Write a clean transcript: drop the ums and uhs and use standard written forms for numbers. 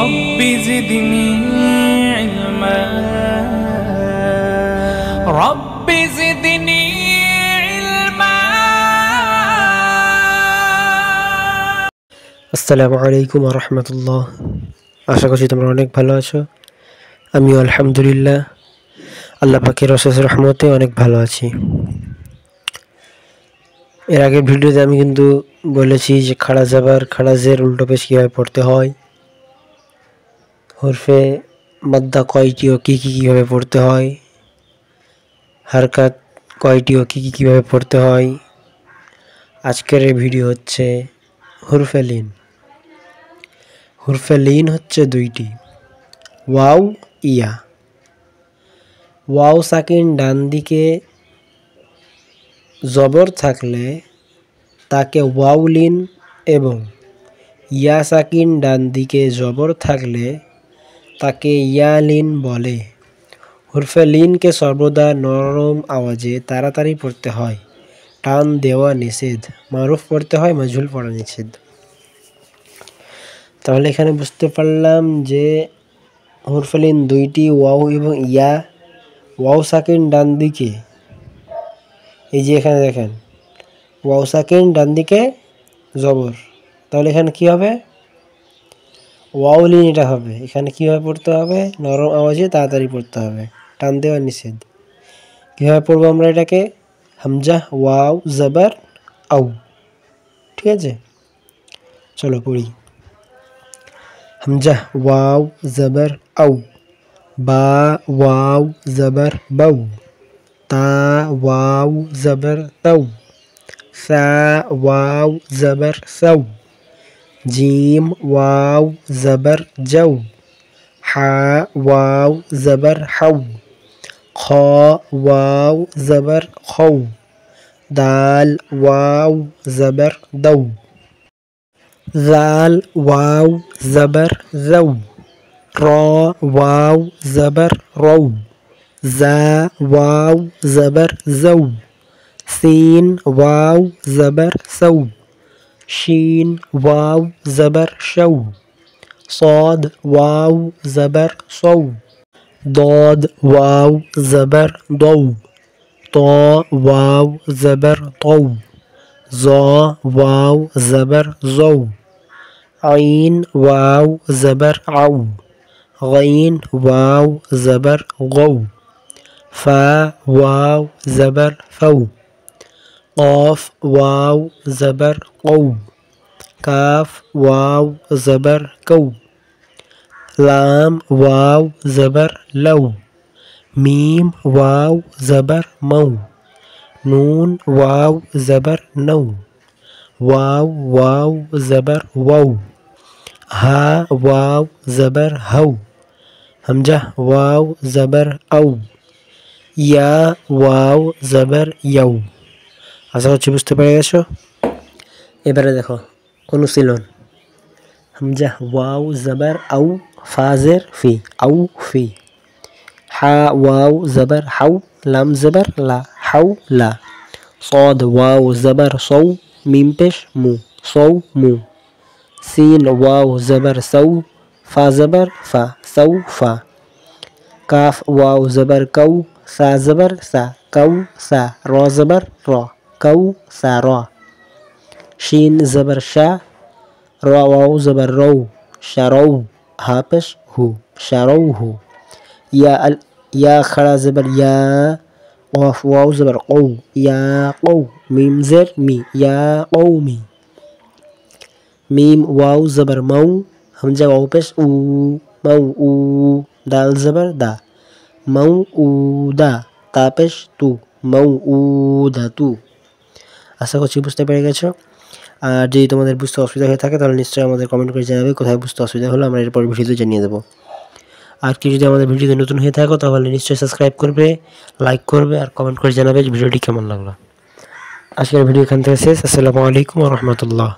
رب زدني علما رب زدني علما আসসালামু আলাইকুম ওয়া রাহমাতুল্লাহ। আশা করছি তোমরা অনেক ভালো আছো। আমিও আলহামদুলিল্লাহ আল্লাহ পাকের অশেষ রহমতে অনেক ভালো আছি। এর আগের ভিডিওতে আমি কিন্তু বলেছি যে খাড়া জাবার খাড়া জের উল্টো পেশ কীভাবে পড়তে হয়, হরফে মাদ্দা কয়টি ও কী কীভাবে পড়তে হয়, হারকাত কয়টি ও কী কীভাবে পড়তে হয়। আজকের এই ভিডিও হচ্ছে হরফে লিন। হরফে লিন হচ্ছে দুইটি, ওয়াও ইয়া। ওয়াও সাকিন ডান দিকে জবর থাকলে তাকে ওয়াও লিন এবং ইয়া সাকিন ডান দিকে জবর থাকলে তাকে ইয়া লিন বলে। হরফে লিনকে সর্বদা নরম আওয়াজে তাড়াতাড়ি পড়তে হয়, টান দেওয়া নিষেধ। মারুফ পড়তে হয়, মাজহুল পড়া নিষেধ। তাহলে এখানে বুঝতে পারলাম যে হরফে লিন দুইটি, ওয়াও এবং ইয়া। ওয়াও সাকিন ডান দিকে, এই যে এখানে দেখেন ওয়াও সাকিন ডান দিকে জবর, তাহলে এখানে কি হবে? ওয়াও লিন এটা হবে। এখানে কীভাবে পড়তে হবে? নরম আওয়াজে তাড়াতাড়ি পড়তে হবে, টান দেওয়া নিষেধ। কীভাবে পড়বো আমরা এটাকে? হামজা ওয়াও জবর আউ। ঠিক আছে, চলো পড়ি। হামজা ওয়াও জবর আউ, বা ওয়াও জবর বাউ, তা ওয়াও জবর তাউ, সা ওয়াও জবর সাউ, জিম ওয়াও জবর জাউ, হা ওয়াও জবর হাউ, খ ওয়াও জবর খৌ, দাল ওয়াও জবর দৌ, জাল ওয়াও জবর জৌ, র ওয়াও জবর রৌ, জা ওয়াও জবর জৌ, সিন ওয়াও জবর সৌ, শিন ওয়াও জবর শৌ, صاد واو زبر صو، ضاد واو زبر ضو، طا واو زبر طو، ظا واو زبر زو، عين واو زبر عو، غين واو زبر غو، فا واو زبر فو، قاف واو زبر قو، কাফ ওয়াও জবর কৌ, লাম ওয়াও জবর লৌ, মিম ওয়াও জবর মৌ, নুন ওয়াও জবর নৌ, ওয়াও ওয়াও জবর ওয়াউ, হা ওয়াও জবর হৌ, হামজা ওয়াও জবর আউ, ইয়া ওয়াও জবর ইয়ৌ। আশা করছি বুঝতে পেরে গেছো। এবারে দেখো অনুশীলন। হামজা ওয়াও জবর আউ, ফাজের ফি, আউ ফি। হা ওয়াও জবর হাউ, লাম জবর লা, হাউ লা। صاد ওয়াও জবর সৌ, মিম পেশ মু, সৌ মু। সিন ওয়াও জবর সৌ, ফা জবর ফা, সৌ ফা। কাফ ওয়াও জবর কৌ, সা জবর সা, কৌ সা। র জবর র, কৌ সা র। শিন জবর শা, র ওয়াও জবর রৌ, শারৌ, হা পেশ হু, শারৌ হু। ইয়া খাড়া জবর ইয়া, কফ ওয়াও জবর কৌ, ইয়া কৌ। মিম জের মি, ইয়া কৌমি। মিম ওয়াও জবর মৌ, হামজা ওয়াও পেশ উ, মৌ উ। দাল জবর দা, মৌ উ দা। তা পেশ তু, মৌ উ দা তু। আশা করছি বুঝতে পেরে গেছো। আর যদি তোমাদের বুঝতে অসুবিধা হয়ে থাকে তাহলে নিশ্চয়ই আমাদের কমেন্ট করে জানাবে কোথায় বুঝতে অসুবিধা হলো, আমরা এরপর ভিডিওতে জানিয়ে দেবো। আর কি যদি আমাদের ভিডিওতে নতুন হয়ে থাকো তাহলে নিশ্চয়ই সাবস্ক্রাইব করবে, লাইক করবে আর কমেন্ট করে জানাবে ভিডিওটি কেমন লাগলো। আজকের ভিডিও এখান থেকে শেষ। আসসালামু আলাইকুম ওয়া রাহমাতুল্লাহ।